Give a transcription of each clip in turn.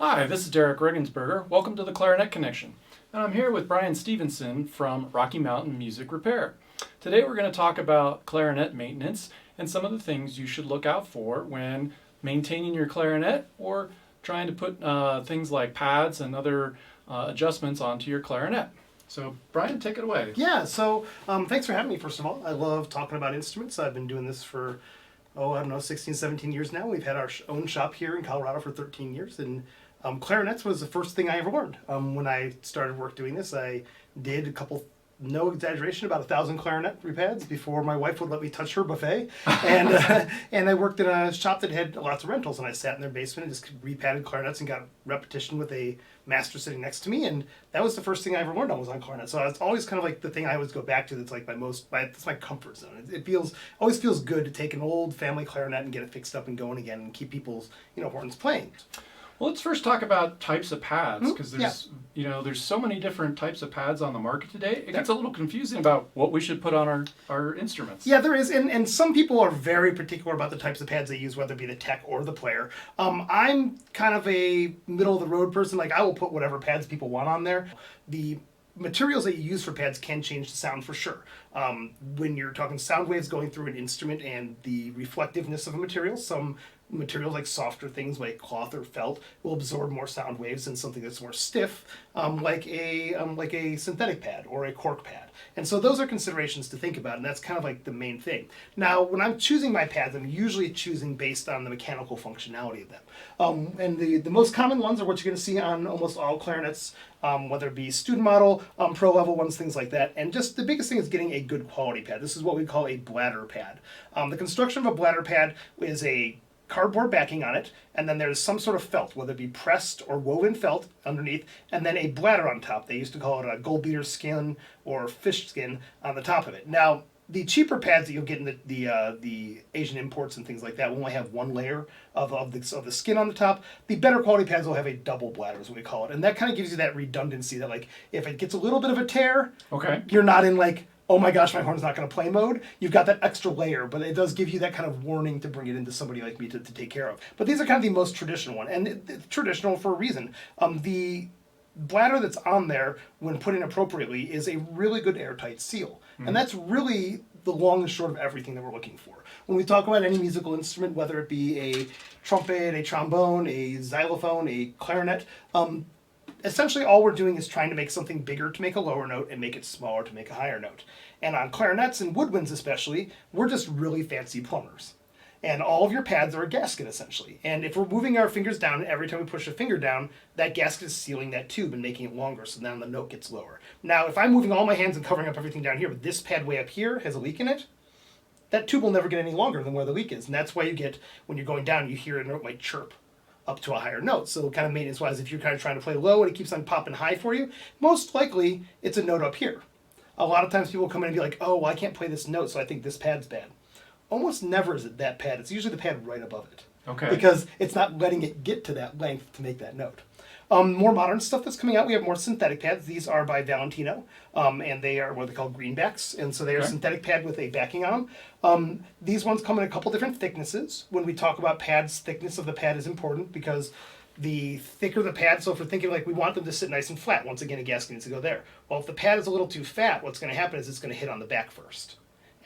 Hi, this is Derek Regensberger. Welcome to the Clarinet Connection. And I'm here with Brian Stevenson from Rocky Mountain Music Repair. Today we're going to talk about clarinet maintenance and some of the things you should look out for when maintaining your clarinet or trying to put things like pads and other adjustments onto your clarinet. So Brian, take it away. Yeah, so thanks for having me, first of all. I love talking about instruments. I've been doing this for, I don't know, 16, 17 years now. We've had our own shop here in Colorado for 13 years, and clarinets was the first thing I ever learned. When I started work doing this, I did a couple, no exaggeration, about 1,000 clarinet repads before my wife would let me touch her buffet. And and I worked in a shop that had lots of rentals, and I sat in their basement and just repadded clarinets and got repetition with a master sitting next to me, and that was the first thing I ever learned on was on clarinet. So it's always kind of like the thing I always go back to that's like that's my comfort zone. It always feels good to take an old family clarinet and get it fixed up and going again and keep people's horns playing. Well, let's first talk about types of pads, because there's so many different types of pads on the market today. It gets a little confusing about what we should put on our instruments. Yeah, there is, and some people are very particular about the types of pads they use, whether it be the tech or the player. I'm kind of a middle of the road person. Like, I will put whatever pads people want on there. The materials that you use for pads can change the sound for sure. When you're talking sound waves going through an instrument and the reflectiveness of a material, some materials like softer things like cloth or felt will absorb more sound waves than something that's more stiff, like a synthetic pad or a cork pad. And so those are considerations to think about, and that's kind of like the main thing. Now, when I'm choosing my pads, I'm usually choosing based on the mechanical functionality of them. And the most common ones are what you're going to see on almost all clarinets, whether it be student model, pro level ones, things like that. And just the biggest thing is getting a good quality pad. This is what we call a bladder pad. The construction of a bladder pad is a cardboard backing on it, and then there's some sort of felt, whether it be pressed or woven felt underneath, and then a bladder on top. They used to call it a gold beater skin or fish skin on the top of it. Now, the cheaper pads that you'll get in the Asian imports and things like that will only have one layer of the skin on the top. The better quality pads will have a double bladder, is what we call it, and that kind of gives you that redundancy that, like, if it gets a little bit of a tear, you're not in like, oh my gosh, my horn's not going to play mode. You've got that extra layer, but it does give you that kind of warning to bring it into somebody like me to take care of. But these are kind of the most traditional one, and it's traditional for a reason. The bladder that's on there, when put in appropriately, is a really good airtight seal. And that's really the long and short of everything that we're looking for. When we talk about any musical instrument, whether it be a trumpet, a trombone, a xylophone, a clarinet, essentially all we're doing is trying to make something bigger to make a lower note and make it smaller to make a higher note. And on clarinets and woodwinds especially, we're just really fancy plumbers. And all of your pads are a gasket essentially. And if we're moving our fingers down, every time we push a finger down, that gasket is sealing that tube and making it longer, so then the note gets lower. Now, if I'm moving all my hands and covering up everything down here, but this pad way up here has a leak in it, that tube will never get any longer than where the leak is. And that's why you get, when you're going down, you hear a note might chirp up to a higher note. So kind of maintenance-wise, if you're kind of trying to play low and it keeps on popping high for you, most likely it's a note up here. A lot of times people come in and be like, oh, well, I can't play this note, so I think this pad's bad. Almost never is it that pad. It's usually the pad right above it. Okay. Because it's not letting it get to that length to make that note. More modern stuff that's coming out, we have more synthetic pads. These are by Valentino, and they are what they call greenbacks, and so they are a synthetic pad with a backing on them. These ones come in a couple different thicknesses. When we talk about pads, thickness of the pad is important because the thicker the pad, so if we're thinking like we want them to sit nice and flat, once again a gasket needs to go there. Well, if the pad is a little too fat, what's going to happen is it's going to hit on the back first.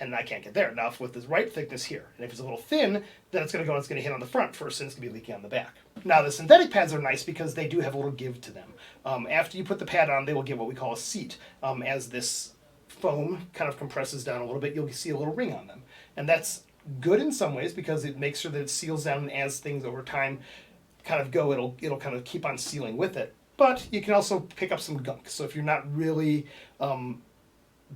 And I can't get there. Now, with the right thickness here, and if it's a little thin, then it's going to hit on the front first, and it's going to be leaking on the back. Now, the synthetic pads are nice because they do have a little give to them. After you put the pad on, they will get what we call a seat. As this foam kind of compresses down a little bit, you'll see a little ring on them. And that's good in some ways because it makes sure that it seals down, and as things over time kind of go, it'll kind of keep on sealing with it. But you can also pick up some gunk. So if you're not really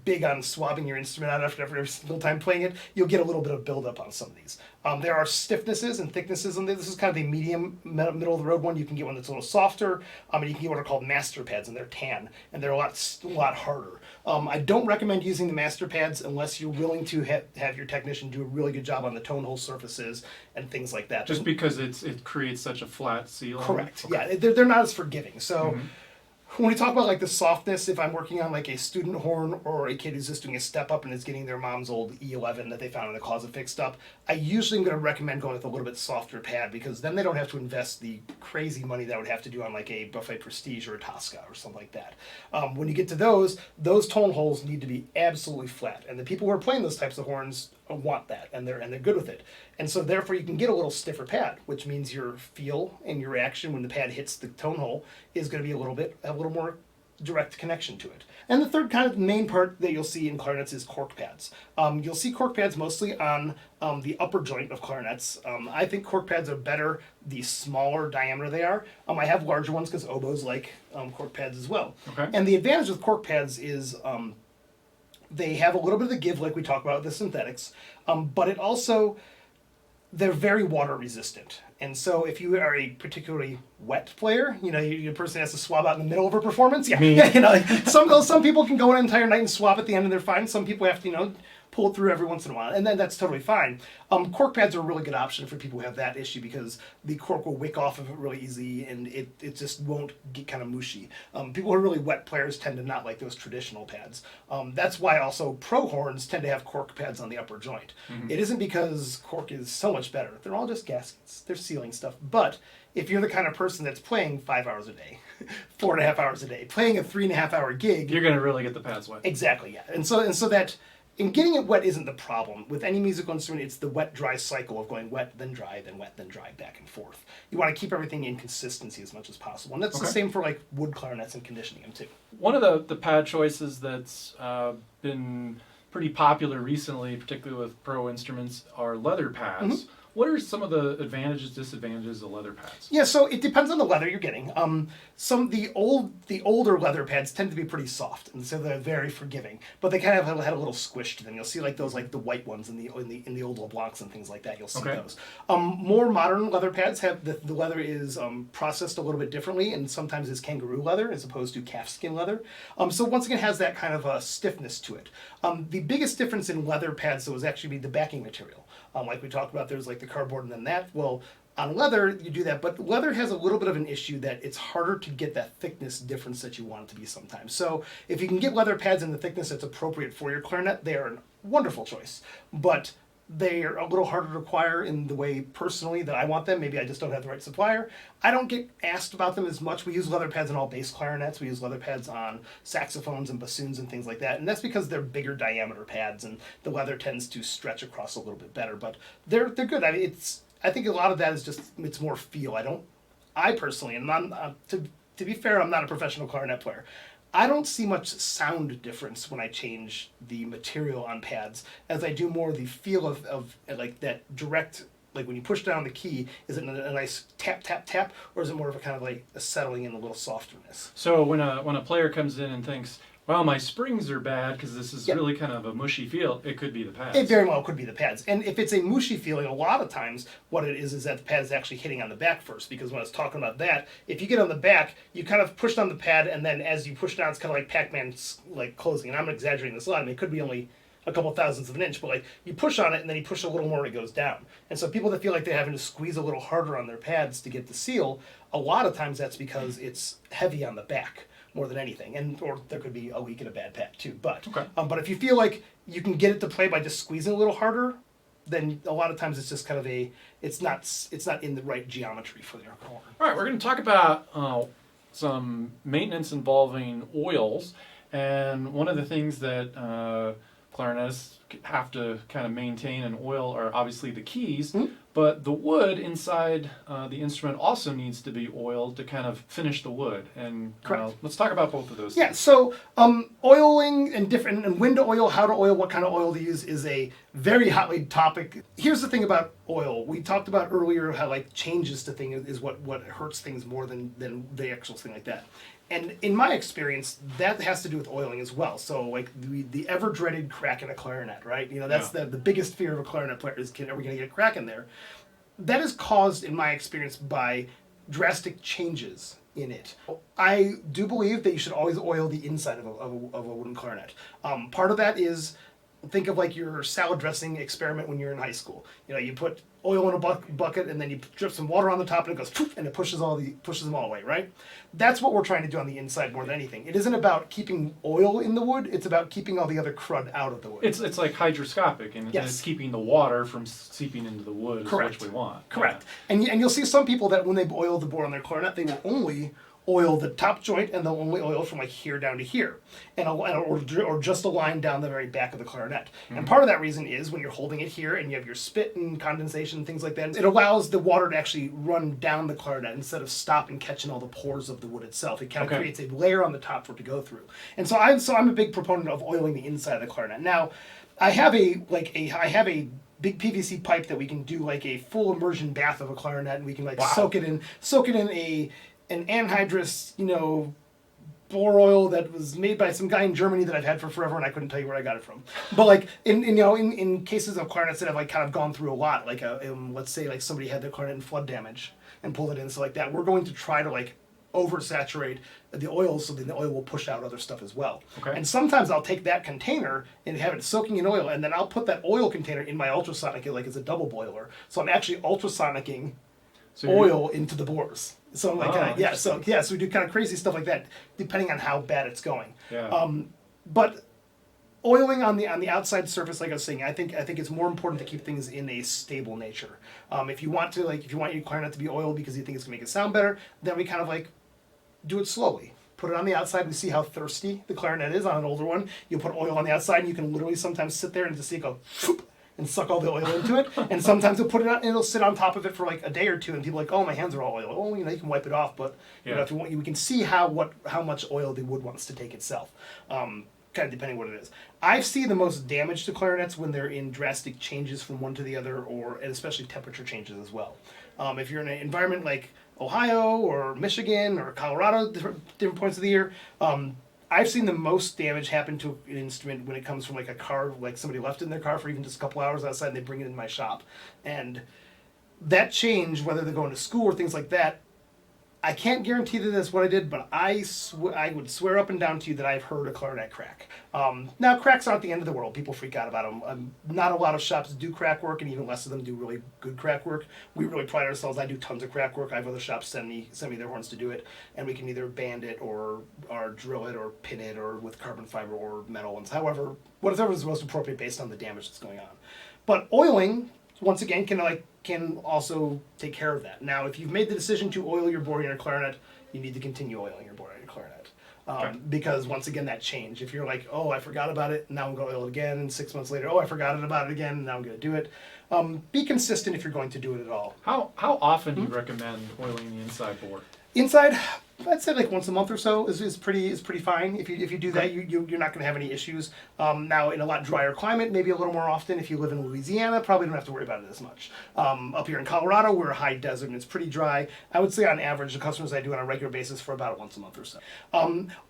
big on swabbing your instrument out after every single time playing it, you'll get a little bit of buildup on some of these. There are stiffnesses and thicknesses on this. This is kind of the medium, middle of the road one. You can get one that's a little softer, and you can get what are called master pads, and they're tan, and they're a lot harder. I don't recommend using the master pads unless you're willing to have your technician do a really good job on the tone hole surfaces and things like that. Just because it creates such a flat seal? Correct. Okay. Yeah, they're not as forgiving. So when we talk about like the softness, if I'm working on like a student horn or a kid who's just doing a step up and is getting their mom's old E11 that they found in the closet fixed up, I usually am going to recommend going with a little bit softer pad because then they don't have to invest the crazy money that I would have to do on like a Buffet Prestige or a Tosca or something like that. When you get to those tone holes need to be absolutely flat, and the people who are playing those types of horns want that, and they're good with it. And so therefore you can get a little stiffer pad, which means your feel and your reaction when the pad hits the tone hole is going to be a little more direct connection to it. And the third kind of main part that you'll see in clarinets is cork pads. You'll see cork pads mostly on the upper joint of clarinets. I think cork pads are better the smaller diameter they are. I have larger ones because oboes like cork pads as well. Okay. And the advantage with cork pads is they have a little bit of the give like we talked about with the synthetics, but it also, they're very water resistant. And so if you are a particularly wet player, your person has to swab out in the middle of a performance. Yeah, like some people can go an entire night and swab at the end and they're fine. Some people have to, pull it through every once in a while, and then that's totally fine. Cork pads are a really good option for people who have that issue because the cork will wick off of it really easy and it just won't get kind of mushy. People who are really wet players tend to not like those traditional pads. That's why also pro horns tend to have cork pads on the upper joint. Mm-hmm. It isn't because cork is so much better. They're all just gaskets. They're sealing stuff. But if you're the kind of person that's playing 5 hours a day, 4.5 hours a day, playing a 3.5 hour gig, you're going to really get the pads wet. Exactly, yeah. And so that. And getting it wet isn't the problem. With any musical instrument, it's the wet-dry cycle of going wet, then dry, then wet, then dry, back and forth. You want to keep everything in consistency as much as possible. And that's the same for like wood clarinets and conditioning them too. One of the pad choices that's been pretty popular recently, particularly with pro instruments, are leather pads. Mm-hmm. What are some of the advantages, disadvantages of leather pads? Yeah, so it depends on the leather you're getting. The older leather pads tend to be pretty soft, and so they're very forgiving. But they kind of had a little squish to them. You'll see like those the white ones in the old LeBlancs and things like that. You'll see those. More modern leather pads have the leather is processed a little bit differently, and sometimes it's kangaroo leather as opposed to calfskin leather. So once again, it has that kind of a stiffness to it. The biggest difference in leather pads though is actually the backing material. Like we talked about, there's like the cardboard and then that. Well, on leather, you do that, but leather has a little bit of an issue that it's harder to get that thickness difference that you want it to be sometimes. So if you can get leather pads in the thickness that's appropriate for your clarinet, they are a wonderful choice. But they are a little harder to acquire in the way personally that I want them. Maybe I just don't have the right supplier. I don't get asked about them as much. We use leather pads on all bass clarinets. We use leather pads on saxophones and bassoons and things like that. And that's because they're bigger diameter pads and the leather tends to stretch across a little bit better. But they're good. I think a lot of that is just, it's more feel. I personally, and to be fair, I'm not a professional clarinet player. I don't see much sound difference when I change the material on pads as I do more the feel of like that direct, like when you push down the key, is it a nice tap, tap, tap, or is it more of a kind of like a settling in a little softness? So when a player comes in and thinks, well, my springs are bad because this is really kind of a mushy feel, it could be the pads. It very well could be the pads. And if it's a mushy feeling, a lot of times what it is that the pad is actually hitting on the back first. Because when I was talking about that, if you get on the back, you kind of push down the pad, and then as you push down, it's kind of like Pac-Man like closing. And I'm exaggerating this a lot. I mean, it could be only a couple thousandths of an inch, but like you push on it and then you push a little more, it goes down. And so people that feel like they're having to squeeze a little harder on their pads to get the seal, a lot of times that's because it's heavy on the back more than anything, or there could be a weak and a bad pad too. But but if you feel like you can get it to play by just squeezing a little harder, then a lot of times it's just kind of it's not in the right geometry for the horn. All right, we're going to talk about some maintenance involving oils, and one of the things that clarinetists have to kind of maintain and oil are obviously the keys, but the wood inside the instrument also needs to be oiled to kind of finish the wood. And let's talk about both of those. Yeah, so oiling and when to oil, how to oil, what kind of oil to use is a very hotly topic. Here's the thing about oil. We talked about earlier how like changes to things is what hurts things more than the actual thing like that. And in my experience, that has to do with oiling as well. So like the ever dreaded crack in a clarinet, right? That's the biggest fear of a clarinet player is, are we going to get a crack in there? That is caused, in my experience, by drastic changes in it. I do believe that you should always oil the inside of a wooden clarinet. Part of that is, think of like your salad dressing experiment when you're in high school. You put oil in a bucket, and then you drip some water on the top, and it goes poof, and it pushes them all away, right? That's what we're trying to do on the inside more than anything. It isn't about keeping oil in the wood; it's about keeping all the other crud out of the wood. It's like hydroscopic, and Yes. it's keeping the water from seeping into the wood, Correct. which we want. Correct. And you'll see some people that when they oil the bore on their clarinet, they will only oil the top joint, and they'll only oil from like here down to here, or just a line down the very back of the clarinet. And part of that reason is when you're holding it here and you have your spit and condensation and things like that, it allows the water to actually run down the clarinet instead of stop and catching all the pores of the wood itself. It kind of creates a layer on the top for it to go through. And so I'm a big proponent of oiling the inside of the clarinet. Now, I have a big PVC pipe that we can do like a full immersion bath of a clarinet, and we can soak it in an anhydrous, bore oil that was made by some guy in Germany that I've had for forever, and I couldn't tell you where I got it from. But like in cases of clarinets that have like kind of gone through a lot, like let's say like somebody had their clarinet in flood damage and pulled it in, so like that, we're going to try to like oversaturate the oil so then the oil will push out other stuff as well. Okay. And sometimes I'll take that container and have it soaking in oil, and then I'll put that oil container in my ultrasonic, like it's a double boiler. So I'm actually ultrasonicking oil into the bores. So I'm like, so we do kind of crazy stuff like that, depending on how bad it's going. Yeah. But oiling on the outside surface, like I was saying, I think it's more important to keep things in a stable nature. If you want your clarinet to be oiled because you think it's gonna make it sound better, then we kind of like do it slowly. Put it on the outside. We see how thirsty the clarinet is on an older one. You put oil on the outside, and you can literally sometimes sit there and just see it go whoop, and suck all the oil into it. And sometimes you'll put it on, and it'll sit on top of it for like a day or two, and people are like, oh, my hands are all oily. Oh, you can wipe it off, but if you want, we can see how much oil the wood wants to take itself. Kind of depending what it is. I see the most damage to clarinets when they're in drastic changes from one to the other, and especially temperature changes as well. If you're in an environment like Ohio or Michigan or Colorado, different points of the year, I've seen the most damage happen to an instrument when it comes from like a car, like somebody left it in their car for even just a couple hours outside, and they bring it in my shop. And that change, whether they're going to school or things like that, I can't guarantee that that's what I did, but I would swear up and down to you that I've heard a clarinet crack. Now, cracks aren't the end of the world. People freak out about them. Not a lot of shops do crack work, and even less of them do really good crack work. We really pride ourselves. I do tons of crack work. I have other shops send me their horns to do it, and we can either band it or drill it or pin it or with carbon fiber or metal ones. However, whatever is most appropriate based on the damage that's going on. But oiling, once again, can also take care of that. Now, if you've made the decision to oil your bore in your clarinet, you need to continue oiling your bore in your clarinet. Because once again, that change. If you're like, oh, I forgot about it, now I'm going to oil it again, and 6 months later, oh, I forgot about it again, and now I'm going to do it. Be consistent if you're going to do it at all. How often do you recommend oiling the inside bore? Inside, I'd say like once a month or so is pretty fine. If you do that, you're not going to have any issues. Now, in a lot drier climate, maybe a little more often. If you live in Louisiana, probably don't have to worry about it as much. Up here in Colorado, we're a high desert and it's pretty dry. I would say on average, the customers I do on a regular basis for about once a month or so.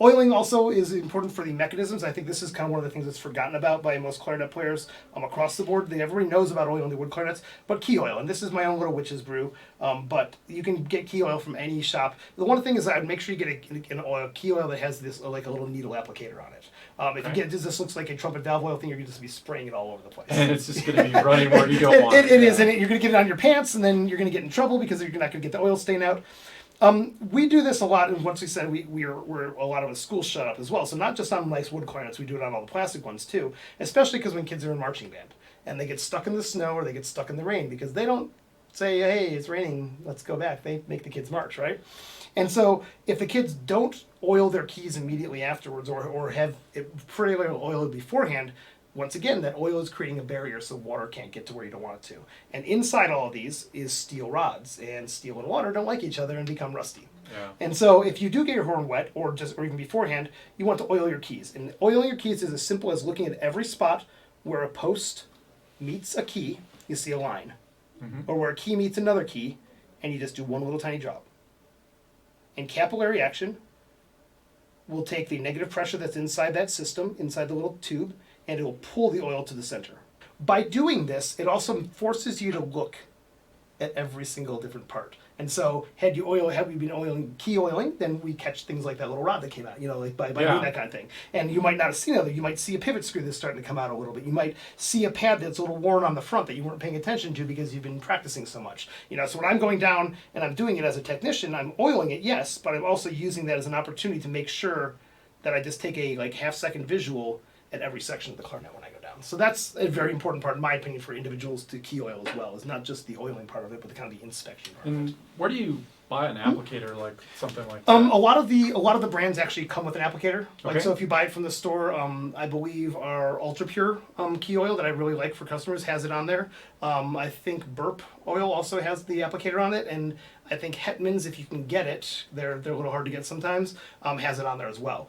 Oiling also is important for the mechanisms. I think this is kind of one of the things that's forgotten about by most clarinet players across the board. Everybody knows about oiling the wood clarinets, but key oil, and this is my own little witch's brew, but you can get key oil from any shop. The one thing is I'd make sure you get an key oil that has this like a little needle applicator on it. If you get this looks like a trumpet valve oil thing, you're going to just be spraying it all over the place. And it's just going to be running where you don't want it. It is, and you're going to get it on your pants, and then you're going to get in trouble because you're not going to get the oil stain out. We do this a lot, and once we said we're a lot of the schools shut up as well. So not just on nice wood clarinets, we do it on all the plastic ones too. Especially because when kids are in marching band and they get stuck in the snow or they get stuck in the rain because they don't say, hey, it's raining, let's go back. They make the kids march, right? And so if the kids don't oil their keys immediately afterwards or have it pretty well oiled beforehand, once again, that oil is creating a barrier so water can't get to where you don't want it to. And inside all of these is steel rods, and steel and water don't like each other and become rusty. Yeah. And so if you do get your horn wet or even beforehand, you want to oil your keys. And oiling your keys is as simple as looking at every spot where a post meets a key, you see a line. Or where a key meets another key, and you just do one little tiny drop. And capillary action will take the negative pressure that's inside that system, inside the little tube, and it will pull the oil to the center. By doing this, it also forces you to look at every single different part. And so had we been oiling, key oiling, then we catch things like that little rod that came out, like by Yeah. doing that kind of thing. And you might not have seen it. You might see a pivot screw that's starting to come out a little bit. You might see a pad that's a little worn on the front that you weren't paying attention to because you've been practicing so much. So when I'm going down and I'm doing it as a technician, I'm oiling it, yes, but I'm also using that as an opportunity to make sure that I just take a half-second visual at every section of the clarinet when I go down. So that's a very important part, in my opinion, for individuals to key oil as well. It's not just the oiling part of it, but the kind of the inspection part. And where do you buy an applicator like something like that? A lot of the brands actually come with an applicator. Okay. So if you buy it from the store, I believe our Ultra Pure key oil that I really like for customers has it on there. I think Burp Oil also has the applicator on it, and I think Hetman's, if you can get it, they're a little hard to get sometimes, has it on there as well.